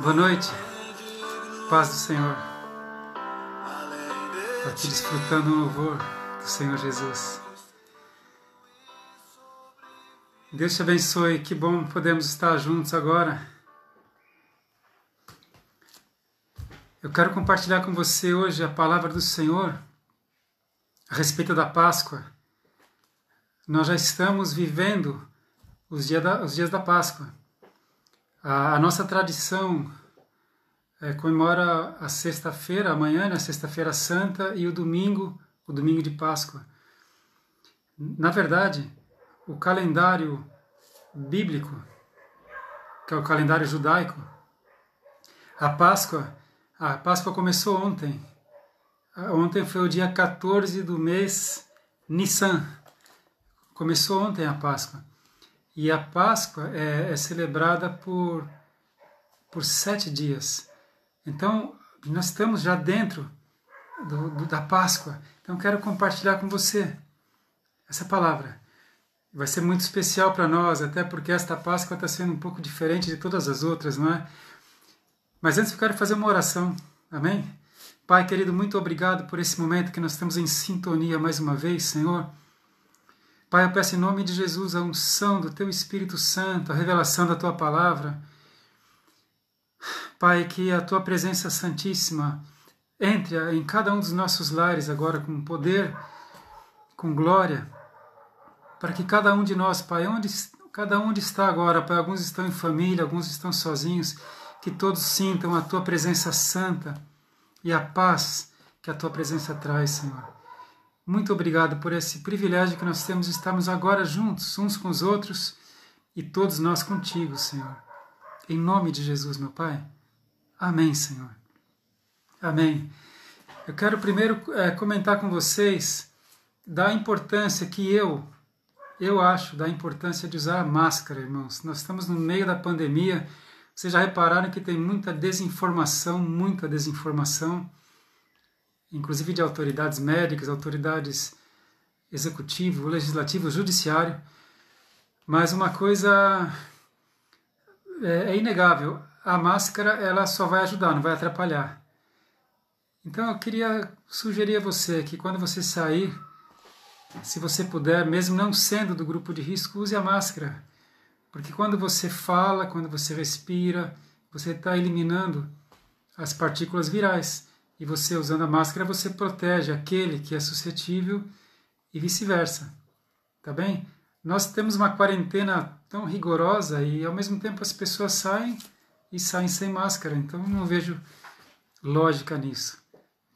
Boa noite, paz do Senhor. Estou aqui desfrutando o louvor do Senhor Jesus. Deus te abençoe, que bom podemos estar juntos agora. Eu quero compartilhar com você hoje a palavra do Senhor a respeito da Páscoa. Nós já estamos vivendo os dias da Páscoa. A nossa tradição comemora a sexta-feira, amanhã, a sexta-feira santa, e o domingo de Páscoa. Na verdade, o calendário bíblico, que é o calendário judaico, a Páscoa começou ontem. Ontem foi o dia 14 do mês Nissan. Começou ontem a Páscoa. E a Páscoa é celebrada por 7 dias. Então, nós estamos já dentro da Páscoa. Então, quero compartilhar com você essa palavra. Vai ser muito especial para nós, até porque esta Páscoa está sendo um pouco diferente de todas as outras, não é? Mas antes eu quero fazer uma oração. Amém? Pai querido, muito obrigado por esse momento que nós estamos em sintonia mais uma vez, Senhor. Pai, eu peço em nome de Jesus a unção do Teu Espírito Santo, a revelação da Tua Palavra. Pai, que a Tua presença santíssima entre em cada um dos nossos lares agora com poder, com glória, para que cada um de nós, Pai, cada um está agora, Pai, alguns estão em família, alguns estão sozinhos, que todos sintam a Tua presença santa e a paz que a Tua presença traz, Senhor. Muito obrigado por esse privilégio que nós temos de estarmos agora juntos, uns com os outros, e todos nós contigo, Senhor. Em nome de Jesus, meu Pai. Amém, Senhor. Amém. Eu quero primeiro comentar com vocês da importância que eu acho da importância de usar a máscara, irmãos. Nós estamos no meio da pandemia. Vocês já repararam que tem muita desinformação, inclusive de autoridades médicas, autoridades executivo, legislativo, judiciário. Mas uma coisa é inegável, a máscara ela só vai ajudar, não vai atrapalhar. Então eu queria sugerir a você que quando você sair, se você puder, mesmo não sendo do grupo de risco, use a máscara. Porque quando você fala, quando você respira, você está eliminando as partículas virais. E você, usando a máscara, você protege aquele que é suscetível e vice-versa. Tá bem? Nós temos uma quarentena tão rigorosa e, ao mesmo tempo, as pessoas saem sem máscara. Então, eu não vejo lógica nisso.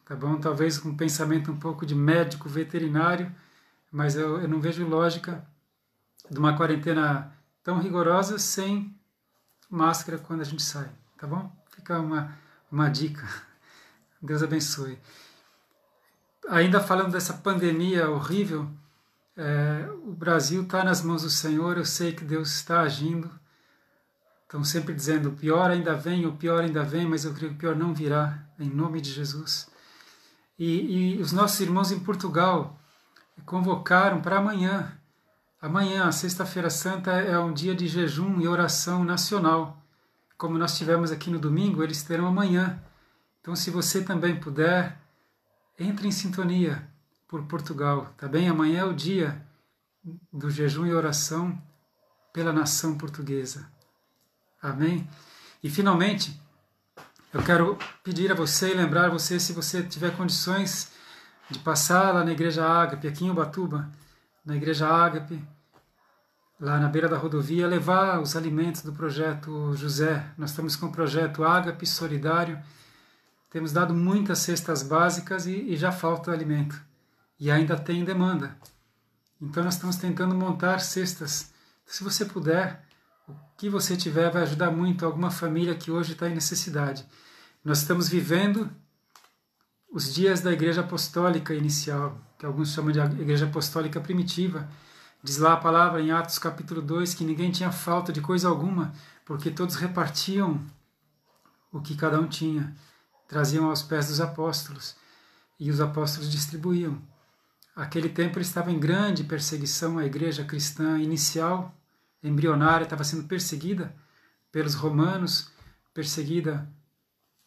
Tá bom? Talvez com um pensamento um pouco de médico veterinário, mas eu não vejo lógica de uma quarentena tão rigorosa sem máscara quando a gente sai. Tá bom? Fica uma dica. Deus abençoe. Ainda falando dessa pandemia horrível, o Brasil está nas mãos do Senhor, eu sei que Deus está agindo. Estão sempre dizendo, o pior ainda vem, mas eu creio que o pior não virá, em nome de Jesus. E os nossos irmãos em Portugal convocaram para amanhã. Amanhã, a Sexta-feira Santa, é um dia de jejum e oração nacional. Como nós tivemos aqui no domingo, eles terão amanhã. Então, se você também puder, entre em sintonia por Portugal, tá bem? Amanhã é o dia do jejum e oração pela nação portuguesa. Amém? E, finalmente, eu quero pedir a você e lembrar você, se você tiver condições de passar lá na Igreja Ágape, aqui em Ubatuba, na Igreja Ágape, lá na beira da rodovia, levar os alimentos do Projeto José. Nós estamos com o Projeto Ágape Solidário. Temos dado muitas cestas básicas e já falta alimento. E ainda tem demanda. Então nós estamos tentando montar cestas. Se você puder, o que você tiver vai ajudar muito alguma família que hoje está em necessidade. Nós estamos vivendo os dias da Igreja Apostólica inicial, que alguns chamam de Igreja Apostólica Primitiva. Diz lá a palavra em Atos capítulo 2 que ninguém tinha falta de coisa alguma, porque todos repartiam o que cada um tinha. Traziam aos pés dos apóstolos, e os apóstolos distribuíam. Aquele tempo estava em grande perseguição, a igreja cristã inicial, embrionária, estava sendo perseguida pelos romanos, perseguida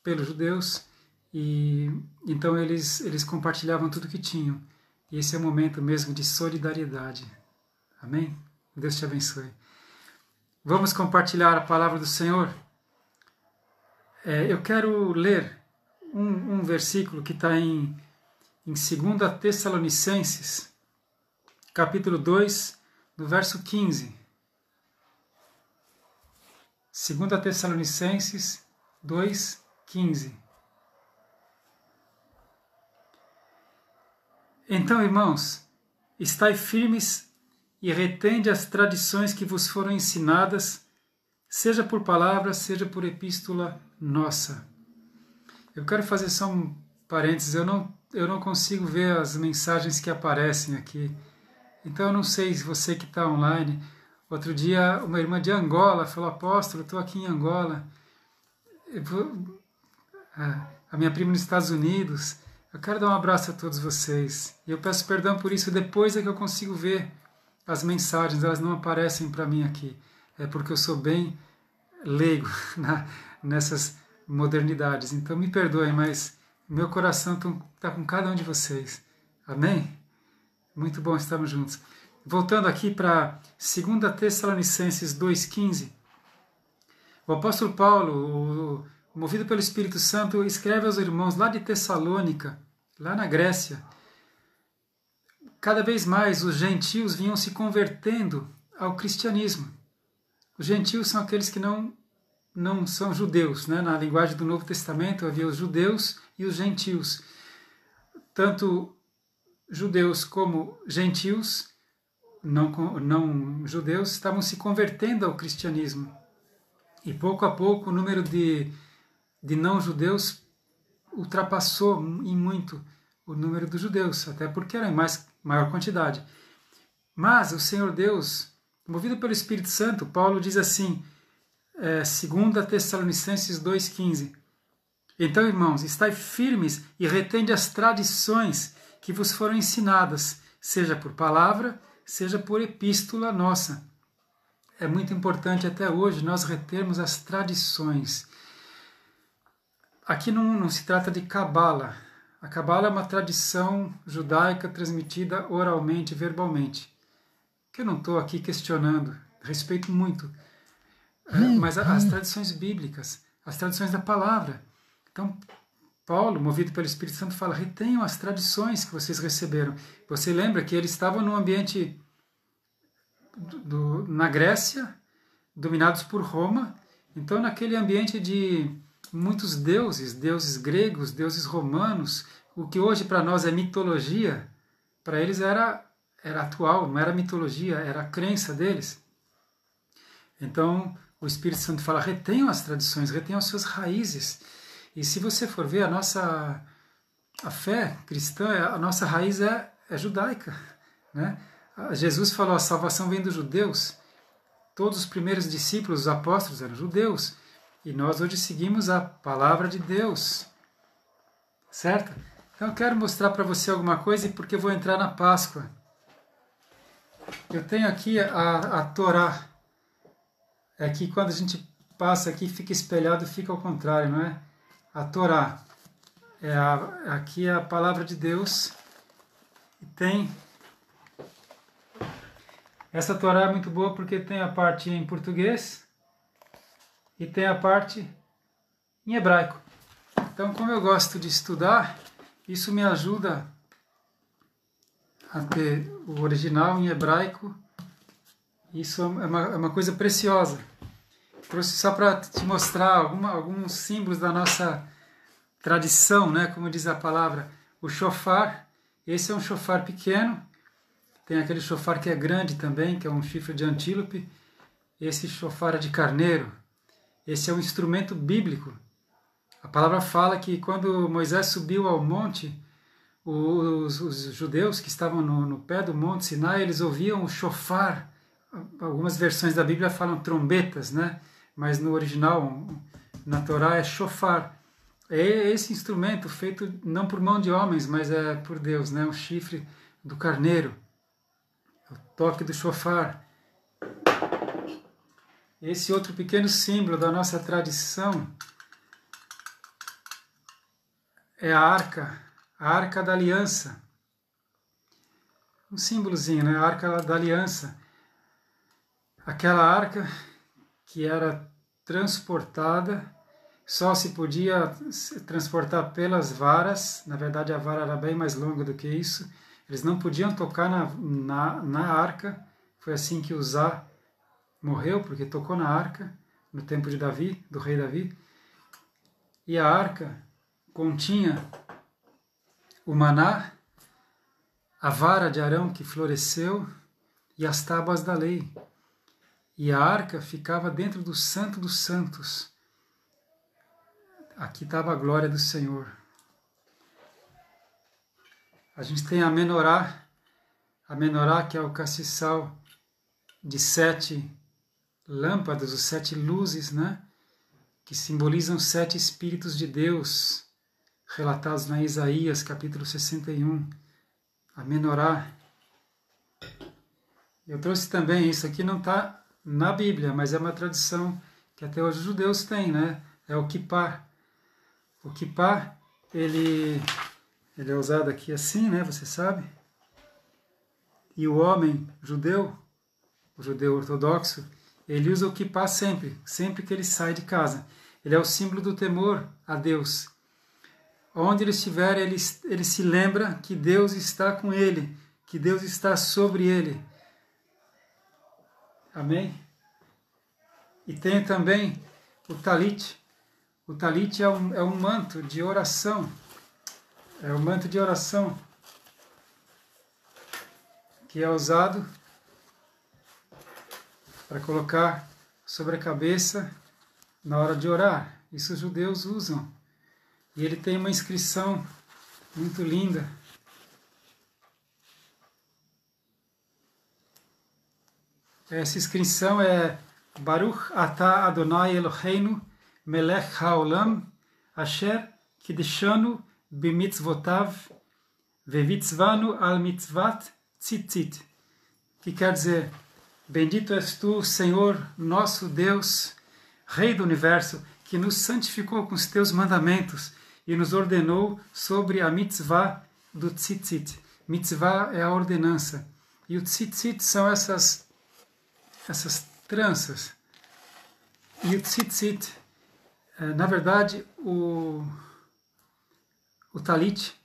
pelos judeus, e então eles compartilhavam tudo que tinham. E esse é o momento mesmo de solidariedade. Amém? Deus te abençoe. Vamos compartilhar a palavra do Senhor. Eu quero ler um versículo que está em 2 Tessalonicenses, capítulo 2, no verso 15. 2 Tessalonicenses 2, 15. Então, irmãos, estai firmes e retende as tradições que vos foram ensinadas, seja por palavra, seja por epístola nossa. Eu quero fazer só um parênteses, eu não consigo ver as mensagens que aparecem aqui. Então eu não sei se você que está online. Outro dia uma irmã de Angola falou: apóstolo, estou aqui em Angola. A minha prima nos Estados Unidos. Eu quero dar um abraço a todos vocês. E eu peço perdão por isso, depois é que eu consigo ver as mensagens, elas não aparecem para mim aqui. É porque eu sou bem leigo nessas modernidades. Então me perdoem, mas meu coração está com cada um de vocês. Amém? Muito bom estarmos juntos. Voltando aqui para 2 Tessalonicenses 2,15, o apóstolo Paulo, movido pelo Espírito Santo, escreve aos irmãos lá de Tessalônica, lá na Grécia. Cada vez mais os gentios vinham se convertendo ao cristianismo. Os gentios são aqueles que não são judeus, né? Na linguagem do Novo Testamento havia os judeus e os gentios. Tanto judeus como gentios, não judeus, estavam se convertendo ao cristianismo. E pouco a pouco o número de não-judeus ultrapassou em muito o número dos judeus, até porque era em maior quantidade. Mas o Senhor Deus, movido pelo Espírito Santo, Paulo diz assim, 2 Tessalonicenses 2,15, então, irmãos, estai firmes e retende as tradições que vos foram ensinadas, seja por palavra, seja por epístola nossa. É muito importante até hoje nós retermos as tradições. Aqui não se trata de cabala. A cabala é uma tradição judaica transmitida oralmente, verbalmente. Que eu não estou aqui questionando, respeito muito. Mas as tradições bíblicas, as tradições da palavra. Então, Paulo, movido pelo Espírito Santo, fala: retenham as tradições que vocês receberam. Você lembra que eles estavam num ambiente na Grécia, dominados por Roma. Então, naquele ambiente de muitos deuses gregos, deuses romanos, o que hoje para nós é mitologia, para eles era atual, não era mitologia, era a crença deles. Então, o Espírito Santo fala: retenham as tradições, retenham as suas raízes. E se você for ver, a fé cristã, a nossa raiz é judaica, né? Jesus falou: a salvação vem dos judeus. Todos os primeiros discípulos, os apóstolos, eram judeus. E nós hoje seguimos a palavra de Deus. Certo? Então eu quero mostrar para você alguma coisa, porque eu vou entrar na Páscoa. Eu tenho aqui a Torá. É que quando a gente passa aqui, fica espelhado, fica ao contrário, não é? A Torá. Aqui é a palavra de Deus. E tem... Essa Torá é muito boa porque tem a parte em português e tem a parte em hebraico. Então, como eu gosto de estudar, isso me ajuda a ter o original em hebraico. Isso é uma coisa preciosa. Trouxe só para te mostrar alguns símbolos da nossa tradição, né? Como diz a palavra, o shofar. Esse é um shofar pequeno. Tem aquele shofar que é grande também, que é um chifre de antílope. Esse shofar é de carneiro. Esse é um instrumento bíblico. A palavra fala que quando Moisés subiu ao monte, os judeus que estavam no pé do monte Sinai, eles ouviam o shofar. Algumas versões da Bíblia falam trombetas, né? Mas no original, na Torá, é shofar. É esse instrumento feito não por mão de homens, mas é por Deus, né? O chifre do carneiro. O toque do shofar. Esse outro pequeno símbolo da nossa tradição é a Arca da Aliança. Um símbolozinho, né? A Arca da Aliança. Aquela arca que era transportada, só se podia transportar pelas varas, na verdade a vara era bem mais longa do que isso, eles não podiam tocar na arca, foi assim que Uzá morreu, porque tocou na arca, no tempo de Davi, do rei Davi, e a arca continha o maná, a vara de Arão que floresceu e as tábuas da lei. E a arca ficava dentro do Santo dos Santos. Aqui estava a glória do Senhor. A gente tem a menorá que é o castiçal de 7 lâmpadas, os 7 luzes, né? Que simbolizam 7 Espíritos de Deus, relatados na Isaías, capítulo 61. A menorá. Eu trouxe também, isso aqui não está na Bíblia, mas é uma tradição que até hoje os judeus têm, né? É o kippá. O kippá, ele é usado aqui assim, né? Você sabe? E o homem judeu, o judeu ortodoxo, ele usa o kippá sempre que ele sai de casa. Ele é o símbolo do temor a Deus. Onde ele estiver, ele se lembra que Deus está com ele, que Deus está sobre ele. Amém? E tem também o talit. O talit é um manto de oração. É um manto de oração que é usado para colocar sobre a cabeça na hora de orar. Isso os judeus usam. E ele tem uma inscrição muito linda. Essa inscrição é Baruch atah Adonai Eloheinu melech haolam asher kideshanu bimitzvotav vevitzvanu al mitzvat tzitzit. Que quer dizer, bendito és tu, Senhor, nosso Deus, Rei do Universo, que nos santificou com os teus mandamentos e nos ordenou sobre a mitzvah do tzitzit. Mitzvah é a ordenança. E o tzitzit são essas tranças. E o tzitzit, na verdade, o talit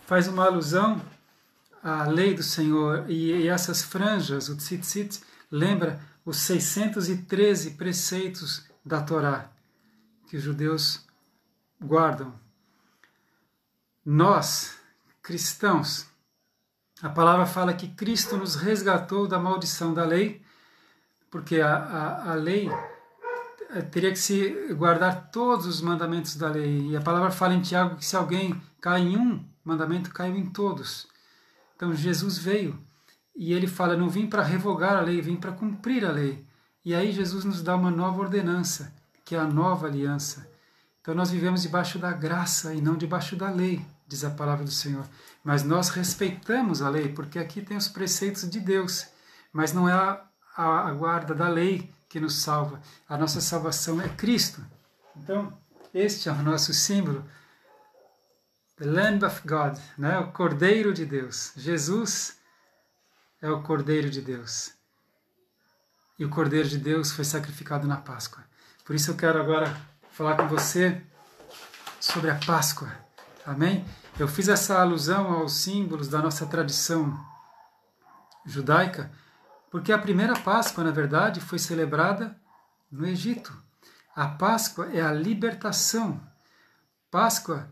faz uma alusão à lei do Senhor. E essas franjas, o tzitzit, lembra os 613 preceitos da Torá, que os judeus guardam. Nós, cristãos, a palavra fala que Cristo nos resgatou da maldição da lei, porque a lei teria que se guardar todos os mandamentos da lei. E a palavra fala em Tiago que se alguém cai em um mandamento, caiu em todos. Então Jesus veio e ele fala, não vim para revogar a lei, vim para cumprir a lei. E aí Jesus nos dá uma nova ordenança, que é a nova aliança. Então nós vivemos debaixo da graça e não debaixo da lei, diz a palavra do Senhor. Mas nós respeitamos a lei, porque aqui tem os preceitos de Deus. Mas não é a guarda da lei que nos salva. A nossa salvação é Cristo. Então, este é o nosso símbolo. The Lamb of God, né? O Cordeiro de Deus. Jesus é o Cordeiro de Deus. E o Cordeiro de Deus foi sacrificado na Páscoa. Por isso eu quero agora falar com você sobre a Páscoa. Amém? Eu fiz essa alusão aos símbolos da nossa tradição judaica, porque a primeira Páscoa, na verdade, foi celebrada no Egito. A Páscoa é a libertação. Páscoa,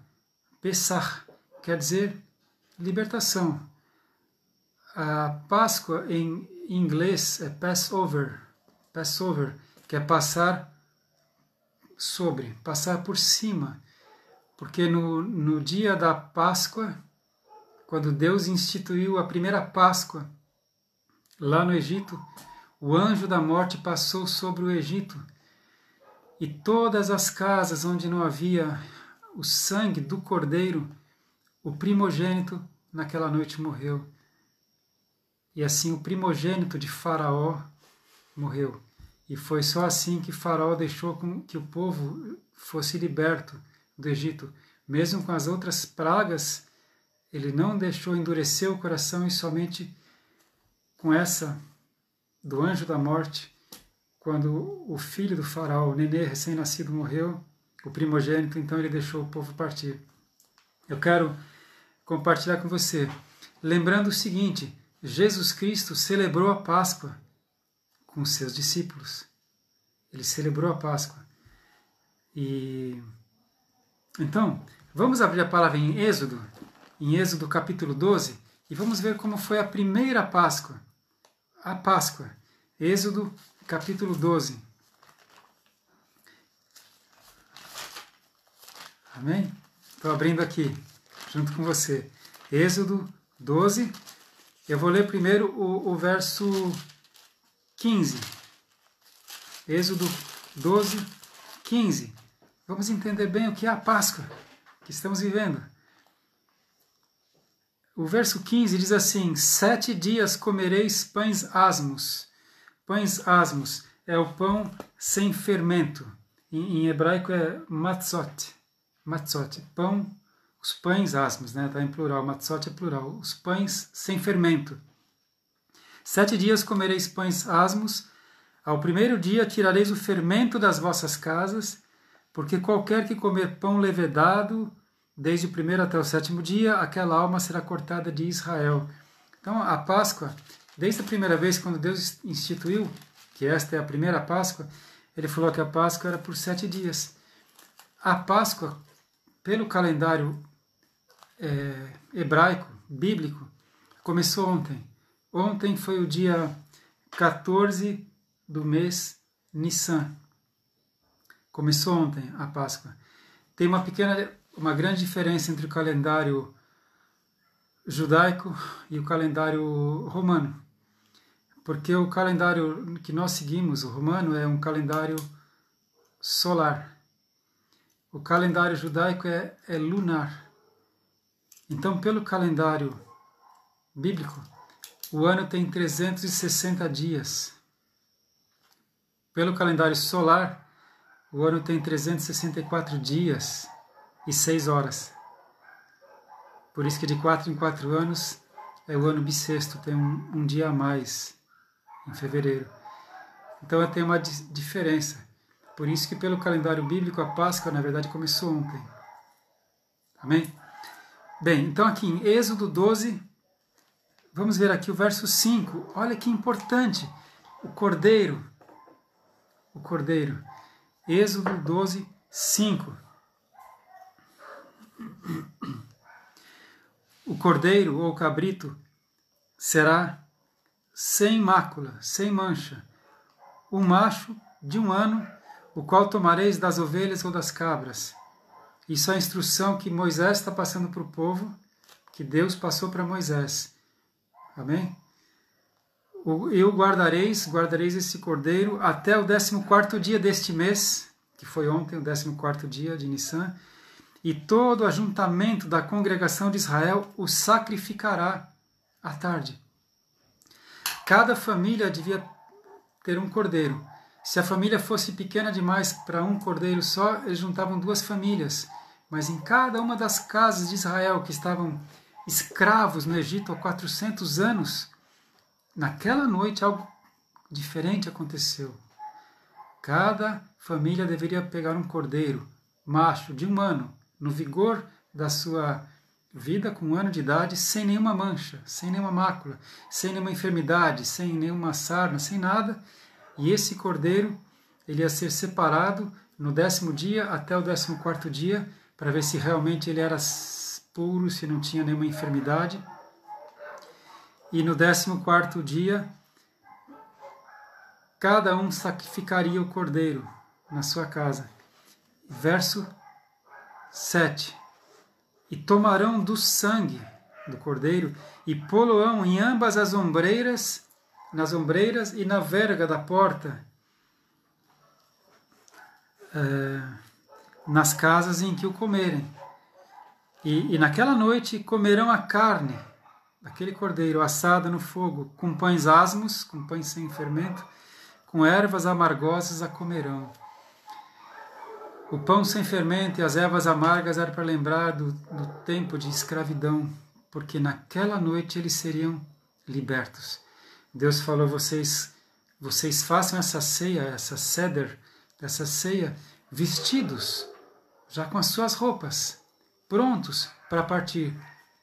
Pesach, quer dizer libertação. A Páscoa em inglês é Passover, que é passar sobre, passar por cima. Porque no dia da Páscoa, quando Deus instituiu a primeira Páscoa, lá no Egito, o anjo da morte passou sobre o Egito e todas as casas onde não havia o sangue do cordeiro, o primogênito naquela noite morreu. E assim o primogênito de Faraó morreu. E foi só assim que Faraó deixou que o povo fosse liberto do Egito. Mesmo com as outras pragas, ele não deixou endurecer o coração, e somente com essa do anjo da morte, quando o filho do faraó, o nenê recém-nascido, morreu, o primogênito, então ele deixou o povo partir. Eu quero compartilhar com você, lembrando o seguinte: Jesus Cristo celebrou a Páscoa com os seus discípulos. Ele celebrou a Páscoa. E então, vamos abrir a palavra em Êxodo capítulo 12, e vamos ver como foi a primeira Páscoa. A Páscoa. Êxodo capítulo 12. Amém? Estou abrindo aqui, junto com você. Êxodo 12. Eu vou ler primeiro o verso 15. Êxodo 12, 15. Vamos entender bem o que é a Páscoa que estamos vivendo. O verso 15 diz assim: 7 dias comereis pães asmos. Pães asmos é o pão sem fermento. Em hebraico é matzot. Matzot, pão, os pães asmos, né? Está em plural, matzot é plural. Os pães sem fermento. 7 dias comereis pães asmos. Ao primeiro dia tirareis o fermento das vossas casas, porque qualquer que comer pão levedado, desde o primeiro até o 7º dia, aquela alma será cortada de Israel. Então, a Páscoa, desde a primeira vez, quando Deus instituiu, que esta é a primeira Páscoa, ele falou que a Páscoa era por 7 dias. A Páscoa, pelo calendário hebraico, bíblico, começou ontem. Ontem foi o dia 14 do mês Nissan. Começou ontem a Páscoa. Tem uma grande diferença entre o calendário judaico e o calendário romano. Porque o calendário que nós seguimos, o romano, é um calendário solar. O calendário judaico é lunar. Então, pelo calendário bíblico, o ano tem 360 dias. Pelo calendário solar, o ano tem 364 dias e 6 horas. Por isso que de 4 em 4 anos é o ano bissexto, tem um dia a mais em fevereiro. Então tem uma diferença. Por isso que pelo calendário bíblico a Páscoa, na verdade, começou ontem. Amém? Bem, então aqui em Êxodo 12, vamos ver aqui o verso 5. Olha que importante. O Cordeiro. O Cordeiro. Êxodo 12, 5. O cordeiro ou cabrito será sem mácula, sem mancha, um macho de 1 ano, o qual tomareis das ovelhas ou das cabras. Isso é a instrução que Moisés está passando para o povo, que Deus passou para Moisés. Amém? Guardareis esse cordeiro até o 14º dia deste mês, que foi ontem, o 14º dia de Nissan, e todo o ajuntamento da congregação de Israel o sacrificará à tarde. Cada família devia ter um cordeiro. Se a família fosse pequena demais para um cordeiro só, eles juntavam 2 famílias. Mas em cada uma das casas de Israel que estavam escravos no Egito há 400 anos, naquela noite algo diferente aconteceu. Cada família deveria pegar um cordeiro, macho, de 1 ano, no vigor da sua vida, com 1 ano de idade, sem nenhuma mancha, sem nenhuma mácula, sem nenhuma enfermidade, sem nenhuma sarna, sem nada. E esse cordeiro, ele ia ser separado no 10º dia até o 14º dia, para ver se realmente ele era puro, se não tinha nenhuma enfermidade. E no 14º dia, cada um sacrificaria o cordeiro na sua casa. Verso 7. E tomarão do sangue do cordeiro e pô-lo-ão em ambas as ombreiras, nas ombreiras e na verga da porta, nas casas em que o comerem. E naquela noite comerão a carne daquele cordeiro assada no fogo, com pães asmos, com pães sem fermento, com ervas amargosas a comerão. O pão sem fermento e as ervas amargas eram para lembrar do tempo de escravidão, porque naquela noite eles seriam libertos. Deus falou, vocês façam essa ceia, essa ceia, vestidos, já com as suas roupas, prontos para partir,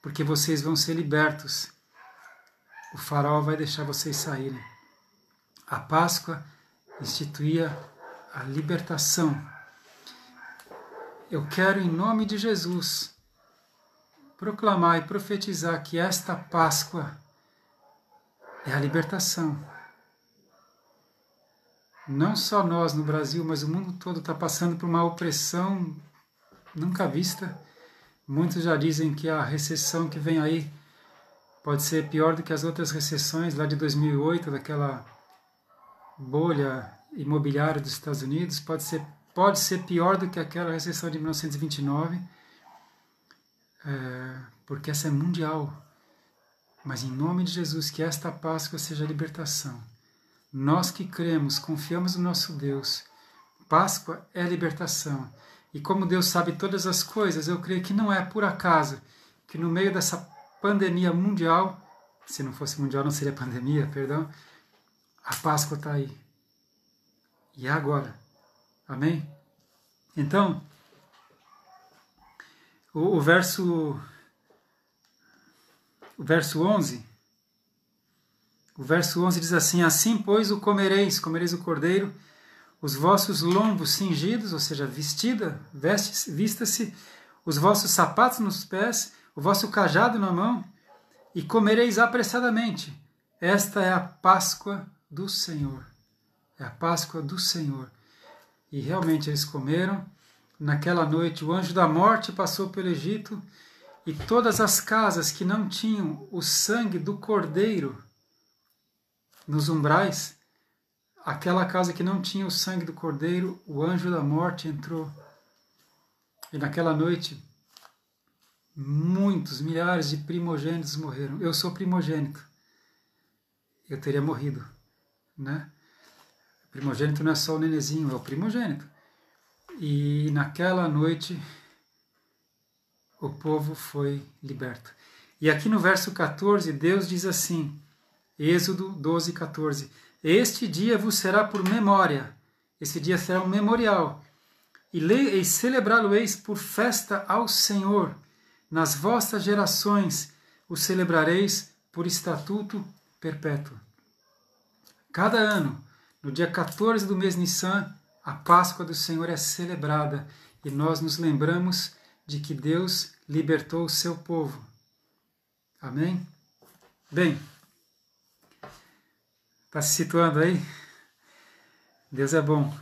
porque vocês vão ser libertos. O faraó vai deixar vocês saírem. A Páscoa instituía a libertação. Eu quero, em nome de Jesus, proclamar e profetizar que esta Páscoa é a libertação. Não só nós no Brasil, mas o mundo todo está passando por uma opressão nunca vista. Muitos já dizem que a recessão que vem aí pode ser pior do que as outras recessões lá de 2008, daquela bolha imobiliária dos Estados Unidos, pode ser pior do que aquela recessão de 1929, porque essa é mundial. Mas em nome de Jesus, que esta Páscoa seja a libertação. Nós que cremos, confiamos no nosso Deus. Páscoa é a libertação. E como Deus sabe todas as coisas, eu creio que não é por acaso que no meio dessa pandemia mundial, se não fosse mundial não seria pandemia, perdão, a Páscoa está aí. E é agora. Amém? Então, o verso 11, o verso 11 diz assim, assim, pois, comereis o cordeiro, os vossos lombos cingidos, ou seja, vista-se, os vossos sapatos nos pés, o vosso cajado na mão, e comereis apressadamente. Esta é a Páscoa do Senhor. É a Páscoa do Senhor. E realmente eles comeram. Naquela noite o anjo da morte passou pelo Egito, e todas as casas que não tinham o sangue do cordeiro nos umbrais, aquela casa que não tinha o sangue do cordeiro, o anjo da morte entrou. E naquela noite, milhares de primogênitos morreram. Eu sou primogênito. Eu teria morrido, né? O primogênito não é só o nenezinho, é o primogênito. E naquela noite, o povo foi liberto. E aqui no verso 14, Deus diz assim, Êxodo 12, 14, este dia vos será por memória, esse dia será um memorial, e celebrá-lo-eis por festa ao Senhor, nas vossas gerações o celebrareis por estatuto perpétuo. Cada ano, no dia 14 do mês Nissan, a Páscoa do Senhor é celebrada, e nós nos lembramos de que Deus libertou o seu povo. Amém? Bem, está se situando aí? Deus é bom.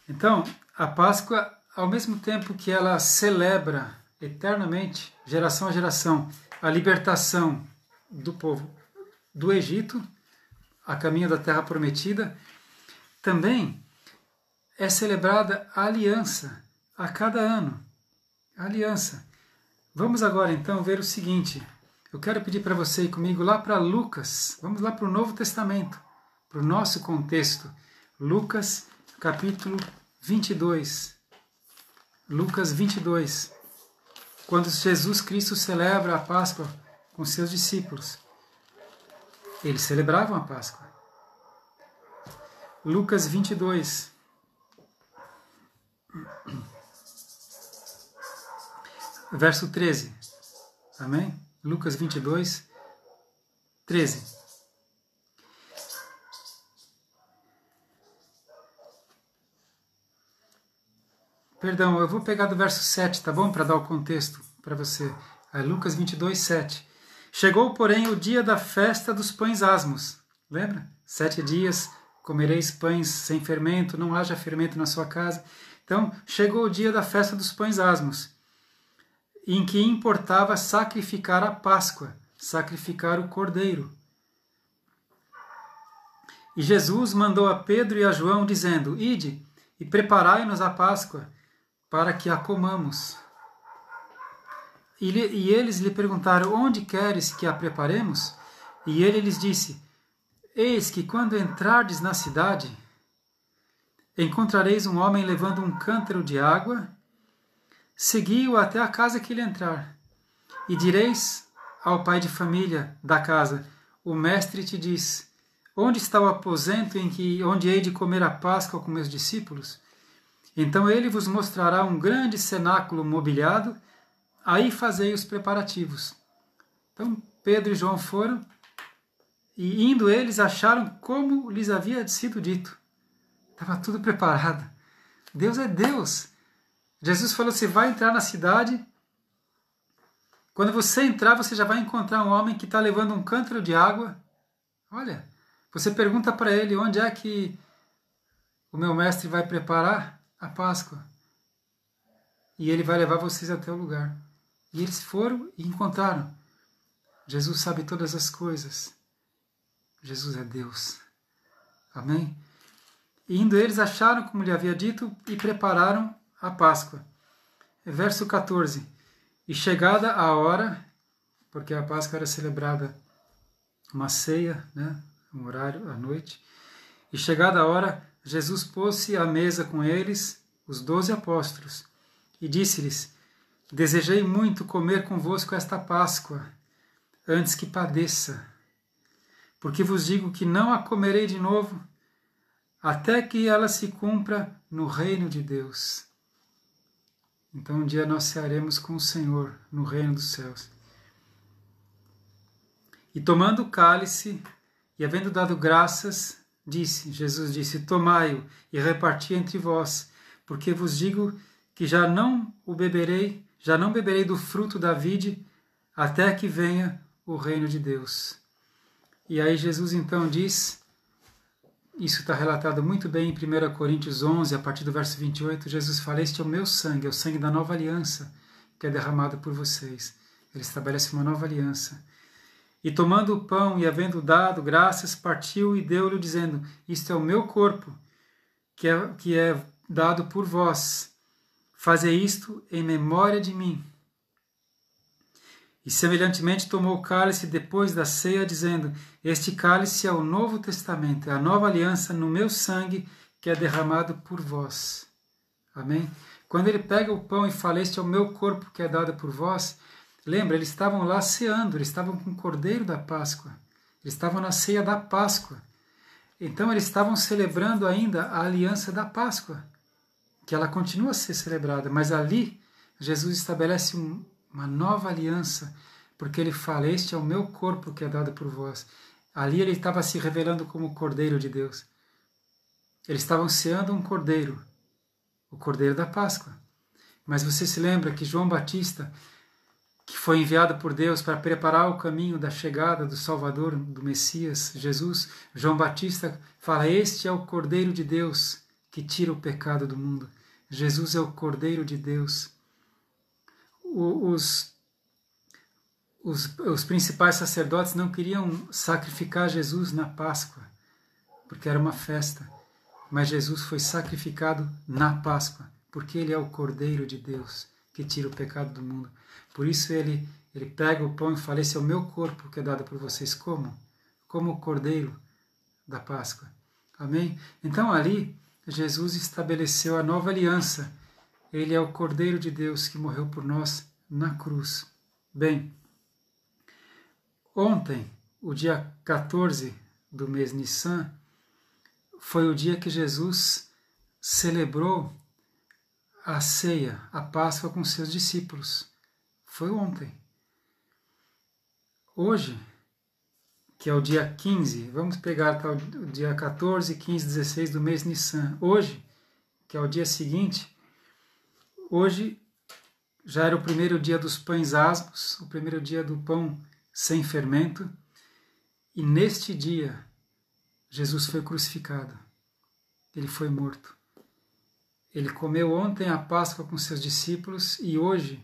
Então, a Páscoa, ao mesmo tempo que ela celebra eternamente, geração a geração, a libertação do povo do Egito, a caminho da Terra Prometida, também é celebrada a aliança a cada ano. A aliança. Vamos agora então ver o seguinte. Eu quero pedir para você ir comigo lá para Lucas. Vamos lá para o Novo Testamento, para o nosso contexto. Lucas capítulo 22. Lucas 22. Quando Jesus Cristo celebra a Páscoa com seus discípulos. Eles celebravam a Páscoa. Lucas 22. Verso 13. Amém? Lucas 22, 13. Perdão, eu vou pegar do verso 7, tá bom? Para dar o contexto para você. É Lucas 22, 7. Chegou, porém, o dia da festa dos pães asmos. Lembra? 7 dias, comereis pães sem fermento, não haja fermento na sua casa. Então, chegou o dia da festa dos pães asmos, em que importava sacrificar a Páscoa, sacrificar o cordeiro. E Jesus mandou a Pedro e a João, dizendo, ide e preparai-nos a Páscoa, para que a comamos. E eles lhe perguntaram, onde queres que a preparemos? E ele lhes disse, eis que quando entrardes na cidade, encontrareis um homem levando um cântaro de água, segui-o até a casa que ele entrar, e direis ao pai de família da casa: o mestre te diz, onde está o aposento onde hei de comer a Páscoa com meus discípulos? Então ele vos mostrará um grande cenáculo mobiliado, aí fazei os preparativos. Então Pedro e João foram, e indo eles acharam como lhes havia sido dito. Estava tudo preparado. Deus é Deus. Jesus falou, você vai entrar na cidade, quando você entrar você já vai encontrar um homem que está levando um cântaro de água. Olha, você pergunta para ele, onde é que o meu mestre vai preparar a Páscoa? E ele vai levar vocês até o lugar. E eles foram e encontraram. Jesus sabe todas as coisas. Jesus é Deus. Amém? E indo eles acharam, como lhe havia dito, e prepararam a Páscoa. Verso 14. E chegada a hora, porque a Páscoa era celebrada uma ceia, né, um horário à noite, e chegada a hora, Jesus pôs-se à mesa com eles, os 12 apóstolos, e disse-lhes, desejei muito comer convosco esta Páscoa, antes que padeça, porque vos digo que não a comerei de novo, até que ela se cumpra no reino de Deus. Então um dia nós cearemos com o Senhor no reino dos céus. E tomando o cálice, e havendo dado graças, Jesus disse, tomai-o e reparti entre vós, porque vos digo que já não beberei do fruto da vide, até que venha o reino de Deus. E aí Jesus então diz, isso está relatado muito bem em 1 Coríntios 11, a partir do verso 28, Jesus fala, este é o meu sangue, é o sangue da nova aliança, que é derramado por vocês. Ele estabelece uma nova aliança. E tomando o pão e havendo dado graças, partiu e deu-lhe, dizendo, isto é o meu corpo, que é dado por vós. Fazei isto em memória de mim. E semelhantemente tomou o cálice depois da ceia, dizendo, este cálice é o novo testamento, é a nova aliança no meu sangue, que é derramado por vós. Amém? Quando ele pega o pão e fala, este é o meu corpo que é dado por vós, lembra, eles estavam lá ceando, eles estavam com o cordeiro da Páscoa, eles estavam na ceia da Páscoa. Então eles estavam celebrando ainda a aliança da Páscoa, que ela continua a ser celebrada, mas ali Jesus estabelece uma nova aliança, porque ele fala, este é o meu corpo que é dado por vós. Ali ele estava se revelando como o Cordeiro de Deus. Eles estavam ceando um cordeiro, o Cordeiro da Páscoa. Mas você se lembra que João Batista, que foi enviado por Deus para preparar o caminho da chegada do Salvador, do Messias, Jesus, João Batista fala, este é o Cordeiro de Deus que tira o pecado do mundo. Jesus é o Cordeiro de Deus. Os principais sacerdotes não queriam sacrificar Jesus na Páscoa, porque era uma festa. Mas Jesus foi sacrificado na Páscoa, porque ele é o Cordeiro de Deus, que tira o pecado do mundo. Por isso ele pega o pão e fala, esse é o meu corpo que é dado por vocês. Como? Como o Cordeiro da Páscoa. Amém? Então ali, Jesus estabeleceu a nova aliança. Ele é o Cordeiro de Deus que morreu por nós na cruz. Bem, ontem, o dia 14 do mês Nissan, foi o dia que Jesus celebrou a ceia, a Páscoa com seus discípulos. Foi ontem. Hoje, que é o dia 15, vamos pegar tá, o dia 14, 15, 16 do mês Nissan. Hoje, que é o dia seguinte, hoje já era o primeiro dia dos pães asmos, o primeiro dia do pão sem fermento, e neste dia Jesus foi crucificado, ele foi morto. Ele comeu ontem a Páscoa com seus discípulos e hoje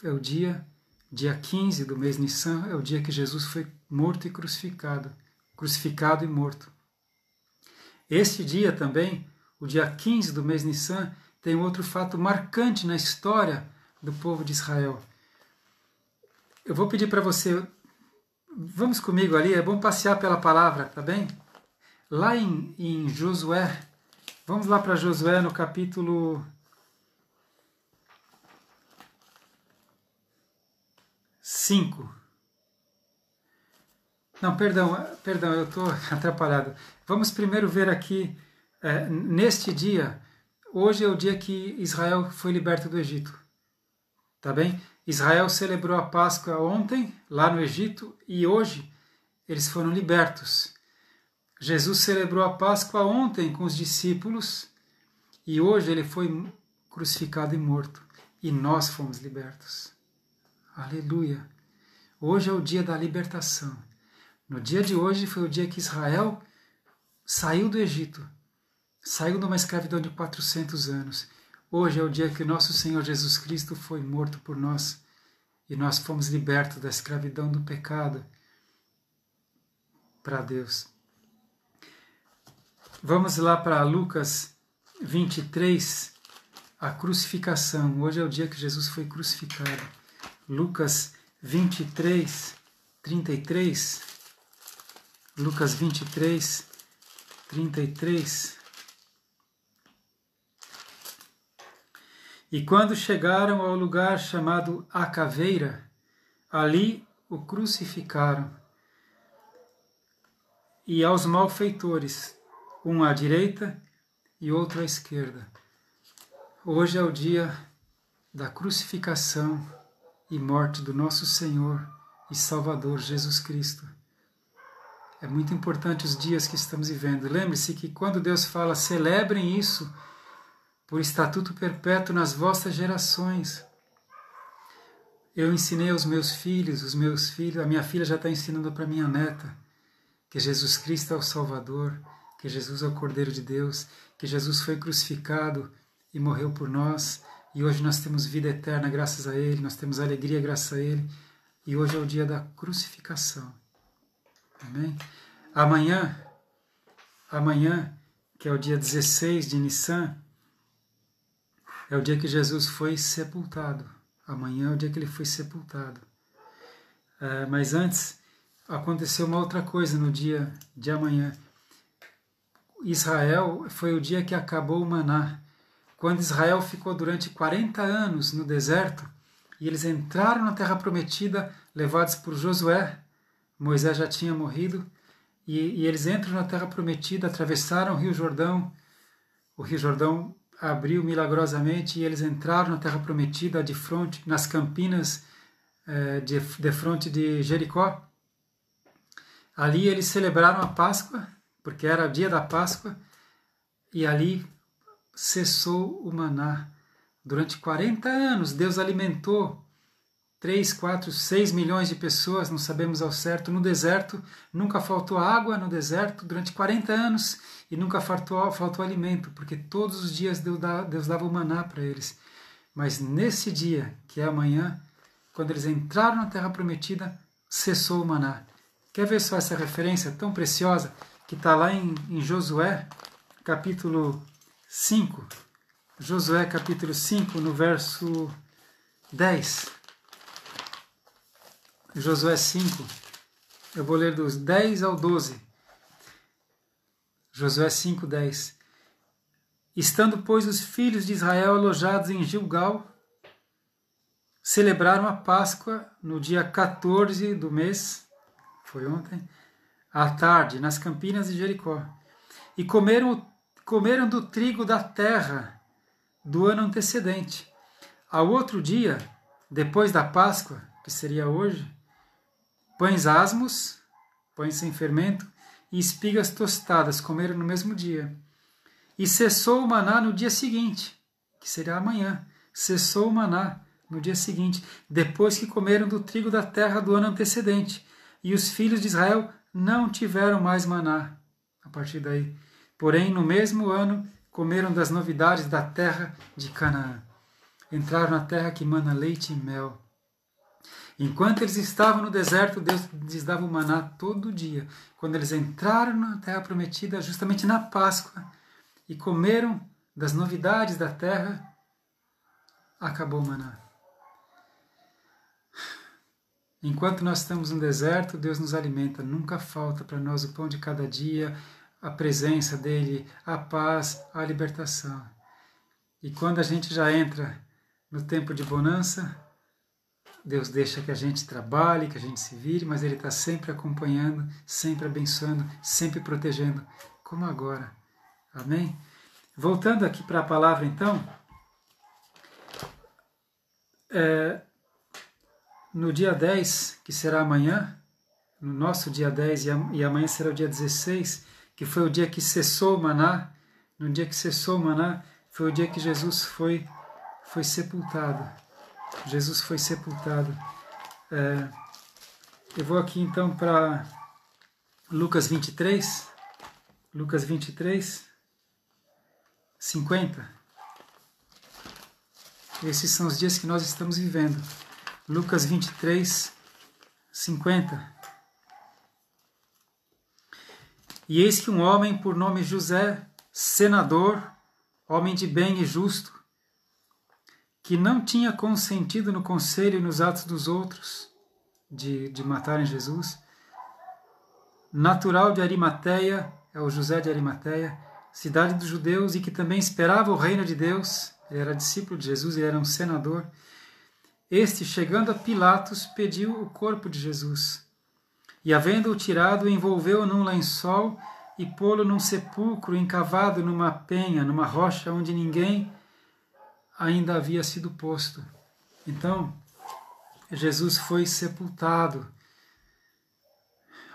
é o dia 15 do mês Nissan, é o dia que Jesus foi morto e crucificado e morto. Este dia também, o dia 15 do mês Nissan, tem outro fato marcante na história do povo de Israel. Eu vou pedir para você, vamos comigo ali, é bom passear pela palavra, tá bem? Lá em Josué, Vamos lá para Josué no capítulo 5. Não, perdão, eu estou atrapalhado. Vamos primeiro ver aqui, neste dia, hoje é o dia que Israel foi liberto do Egito. Tá bem? Israel celebrou a Páscoa ontem, lá no Egito, e hoje eles foram libertos. Jesus celebrou a Páscoa ontem com os discípulos, e hoje ele foi crucificado e morto, e nós fomos libertos. Aleluia! Hoje é o dia da libertação. No dia de hoje foi o dia que Israel saiu do Egito, saiu de uma escravidão de 400 anos. Hoje é o dia que o nosso Senhor Jesus Cristo foi morto por nós e nós fomos libertos da escravidão do pecado para Deus. Vamos lá para Lucas 23, a crucificação. Hoje é o dia que Jesus foi crucificado. Lucas 23, 33. Lucas 23, 33. E quando chegaram ao lugar chamado A Caveira, ali o crucificaram. E aos malfeitores, um à direita e outro à esquerda. Hoje é o dia da crucificação e morte do nosso Senhor e Salvador Jesus Cristo. É muito importante os dias que estamos vivendo. Lembre-se que quando Deus fala, celebrem isso por estatuto perpétuo nas vossas gerações. Eu ensinei aos meus filhos, a minha filha já está ensinando para minha neta, que Jesus Cristo é o Salvador, que Jesus é o Cordeiro de Deus, que Jesus foi crucificado e morreu por nós, e hoje nós temos vida eterna graças a Ele, nós temos alegria graças a Ele, e hoje é o dia da crucificação. Amém? Amanhã, que é o dia 16 de Nissan, é o dia que Jesus foi sepultado. Amanhã é o dia que ele foi sepultado. Mas antes, aconteceu uma outra coisa no dia de amanhã. Israel, foi o dia que acabou o maná. Quando Israel ficou durante 40 anos no deserto, e eles entraram na Terra Prometida, levados por Josué, Moisés já tinha morrido, e eles entram na Terra Prometida, atravessaram o Rio Jordão abriu milagrosamente e eles entraram na Terra Prometida de frente, nas campinas de frente de Jericó. Ali eles celebraram a Páscoa, porque era o dia da Páscoa, e ali cessou o maná. Durante 40 anos Deus alimentou 3, 4, 6 milhões de pessoas, não sabemos ao certo, no deserto. Nunca faltou água no deserto durante 40 anos e nunca faltou alimento, porque todos os dias Deus dava o maná para eles. Mas nesse dia, que é amanhã, quando eles entraram na Terra Prometida, cessou o maná. Quer ver só essa referência tão preciosa que está lá em Josué, capítulo 5. Josué, capítulo 5, no verso 10. Josué 5, eu vou ler dos 10 ao 12. Josué 5, 10. Estando, pois, os filhos de Israel alojados em Gilgal, celebraram a Páscoa no dia 14 do mês, foi ontem, à tarde, nas campinas de Jericó. E comeram do trigo da terra do ano antecedente. Ao outro dia, depois da Páscoa, que seria hoje, pães asmos, pães sem fermento, e espigas tostadas comeram no mesmo dia. E cessou o maná no dia seguinte, que será amanhã. Cessou o maná no dia seguinte, depois que comeram do trigo da terra do ano antecedente. E os filhos de Israel não tiveram mais maná a partir daí. Porém, no mesmo ano, comeram das novidades da terra de Canaã. Entraram na terra que mana leite e mel. Enquanto eles estavam no deserto, Deus lhes dava o maná todo dia. Quando eles entraram na Terra Prometida, justamente na Páscoa, e comeram das novidades da terra, acabou o maná. Enquanto nós estamos no deserto, Deus nos alimenta. Nunca falta para nós o pão de cada dia, a presença dele, a paz, a libertação. E quando a gente já entra no tempo de bonança, Deus deixa que a gente trabalhe, que a gente se vire, mas Ele está sempre acompanhando, sempre abençoando, sempre protegendo, como agora. Amém? Voltando aqui para a palavra, então, no dia 10, que será amanhã, no nosso dia 10 e amanhã será o dia 16, que foi o dia que cessou o maná, no dia que cessou o maná, foi o dia que Jesus foi sepultado. Jesus foi sepultado. Eu vou aqui então para Lucas 23, 50. Esses são os dias que nós estamos vivendo. Lucas 23, 50. E eis que um homem por nome José, senador, homem de bem e justo, que não tinha consentido no conselho e nos atos dos outros de matarem Jesus, natural de Arimateia, é o José de Arimateia, cidade dos judeus, e que também esperava o reino de Deus, ele era discípulo de Jesus, ele era um senador. Este, chegando a Pilatos, pediu o corpo de Jesus. E, havendo-o tirado, envolveu-o num lençol e pô-lo num sepulcro encavado numa penha, numa rocha onde ninguém ainda havia sido posto. Então, Jesus foi sepultado.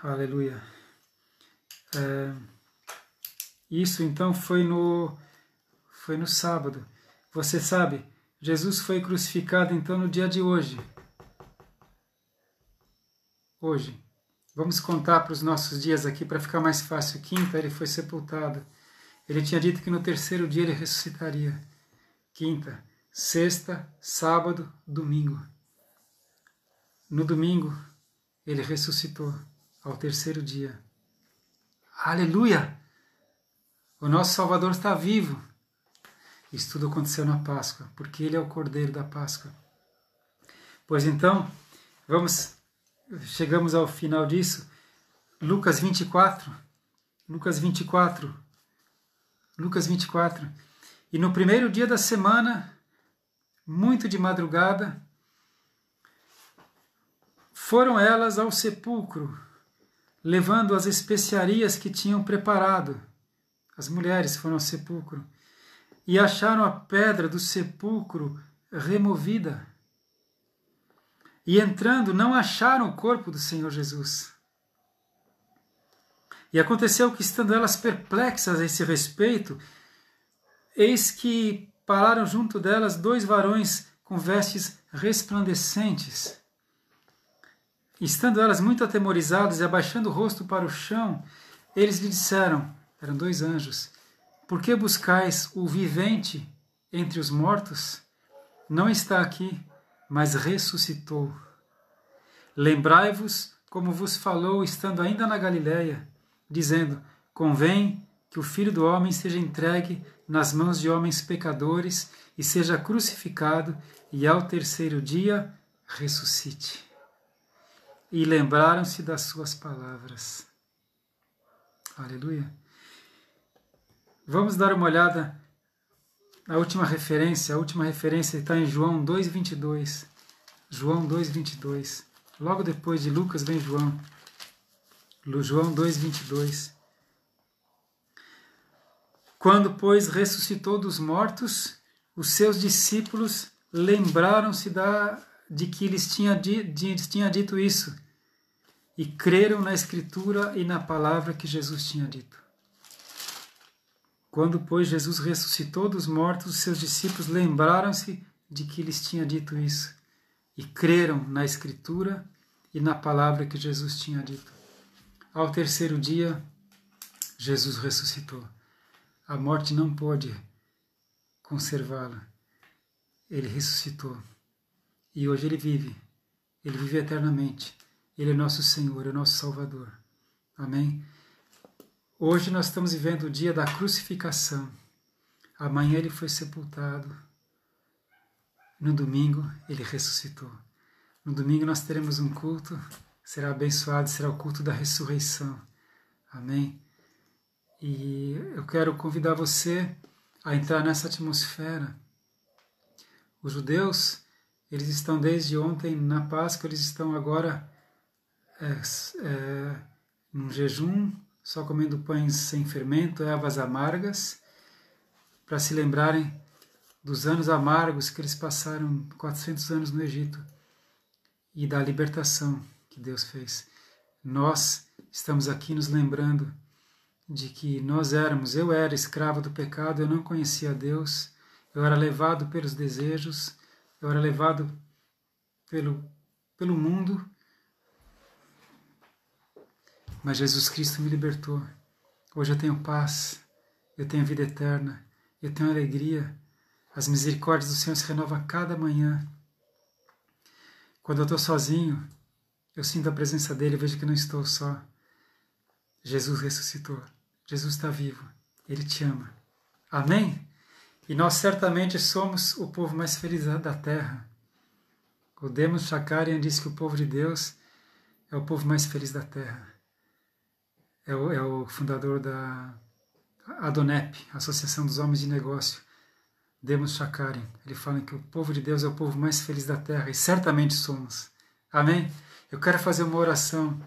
Aleluia. Isso, então, foi no sábado. Você sabe, Jesus foi crucificado, então, no dia de hoje. Hoje. Vamos contar para os nossos dias aqui, para ficar mais fácil. Quinta, ele foi sepultado. Ele tinha dito que no terceiro dia ele ressuscitaria. Quinta, sexta, sábado, domingo. No domingo, ele ressuscitou ao terceiro dia. Aleluia! O nosso Salvador está vivo. Isso tudo aconteceu na Páscoa, porque ele é o Cordeiro da Páscoa. Pois então, chegamos ao final disso. Lucas 24. E no primeiro dia da semana, muito de madrugada, foram elas ao sepulcro, levando as especiarias que tinham preparado. As mulheres foram ao sepulcro e acharam a pedra do sepulcro removida. E entrando, não acharam o corpo do Senhor Jesus. E aconteceu que, estando elas perplexas a esse respeito, eis que pararam junto delas 2 varões com vestes resplandecentes. Estando elas muito atemorizadas e abaixando o rosto para o chão, eles lhe disseram, eram 2 anjos, por que buscais o vivente entre os mortos? Não está aqui, mas ressuscitou. Lembrai-vos como vos falou, estando ainda na Galiléia, dizendo, convém que o Filho do Homem seja entregue nas mãos de homens pecadores e seja crucificado e ao terceiro dia ressuscite. E lembraram-se das suas palavras. Aleluia. Vamos dar uma olhada na última referência. A última referência está em João 2,22. João 2,22. Logo depois de Lucas vem João. João 2,22. Quando, pois, ressuscitou dos mortos, os seus discípulos lembraram-se de que lhes tinha dito isso e creram na Escritura e na palavra que Jesus tinha dito. Quando, pois, Jesus ressuscitou dos mortos, os seus discípulos lembraram-se de que lhes tinha dito isso e creram na Escritura e na palavra que Jesus tinha dito. Ao terceiro dia, Jesus ressuscitou. A morte não pôde conservá-lo. Ele ressuscitou. E hoje ele vive eternamente. Ele é nosso Senhor, é nosso Salvador. Amém? Hoje nós estamos vivendo o dia da crucificação. Amanhã ele foi sepultado. No domingo ele ressuscitou. No domingo nós teremos um culto, será abençoado, será o culto da ressurreição. Amém? E eu quero convidar você a entrar nessa atmosfera. Os judeus, eles estão desde ontem na Páscoa, eles estão agora num jejum, só comendo pães sem fermento, ervas amargas, para se lembrarem dos anos amargos que eles passaram, 400 anos no Egito, e da libertação que Deus fez. Nós estamos aqui nos lembrando de que eu era escravo do pecado, eu não conhecia Deus, eu era levado pelos desejos, eu era levado pelo mundo, mas Jesus Cristo me libertou. Hoje eu tenho paz, eu tenho vida eterna, eu tenho alegria. As misericórdias do Senhor se renovam a cada manhã. Quando eu estou sozinho, eu sinto a presença dele, eu vejo que não estou só. Jesus ressuscitou, Jesus está vivo, Ele te ama. Amém? E nós certamente somos o povo mais feliz da terra. O Demos Shakarian diz que o povo de Deus é o povo mais feliz da terra. É o fundador da Adonep, Associação dos Homens de Negócio, Demos Shakarian. Ele fala que o povo de Deus é o povo mais feliz da terra, e certamente somos. Amém? Eu quero fazer uma oração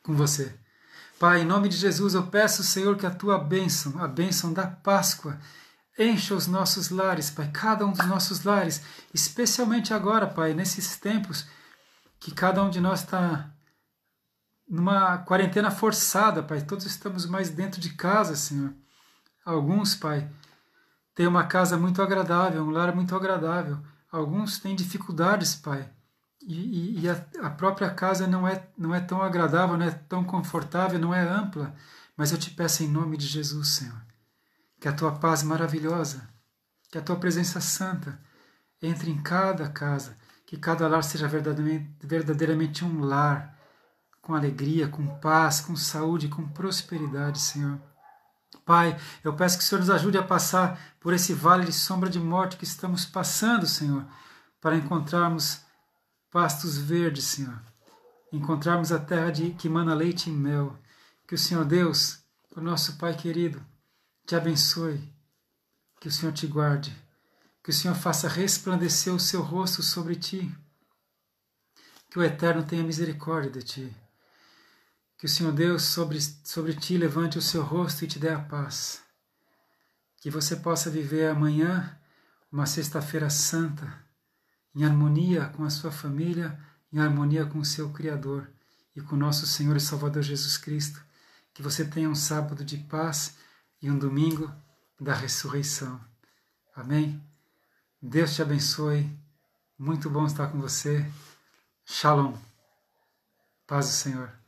com você. Pai, em nome de Jesus, eu peço, Senhor, que a tua bênção, a bênção da Páscoa, encha os nossos lares, Pai, cada um dos nossos lares, especialmente agora, Pai, nesses tempos que cada um de nós está numa quarentena forçada, Pai, todos estamos mais dentro de casa, Senhor. Alguns, Pai, têm uma casa muito agradável, um lar muito agradável. Alguns têm dificuldades, Pai, e a própria casa não é tão agradável, não é tão confortável, não é ampla, mas eu te peço em nome de Jesus, Senhor, que a tua paz maravilhosa, que a tua presença santa entre em cada casa, que cada lar seja verdadeiramente um lar, com alegria, com paz, com saúde, com prosperidade, Senhor. Pai, eu peço que o Senhor nos ajude a passar por esse vale de sombra de morte que estamos passando, Senhor, para encontrarmos pastos verdes, Senhor, encontrarmos a terra que mana leite e mel. Que o Senhor Deus, o nosso Pai querido, te abençoe, que o Senhor te guarde, que o Senhor faça resplandecer o seu rosto sobre ti, que o Eterno tenha misericórdia de ti, que o Senhor Deus sobre ti levante o seu rosto e te dê a paz, que você possa viver amanhã uma sexta-feira santa, em harmonia com a sua família, em harmonia com o seu Criador e com o nosso Senhor e Salvador Jesus Cristo, que você tenha um sábado de paz e um domingo da ressurreição. Amém? Deus te abençoe, muito bom estar com você. Shalom. Paz do Senhor.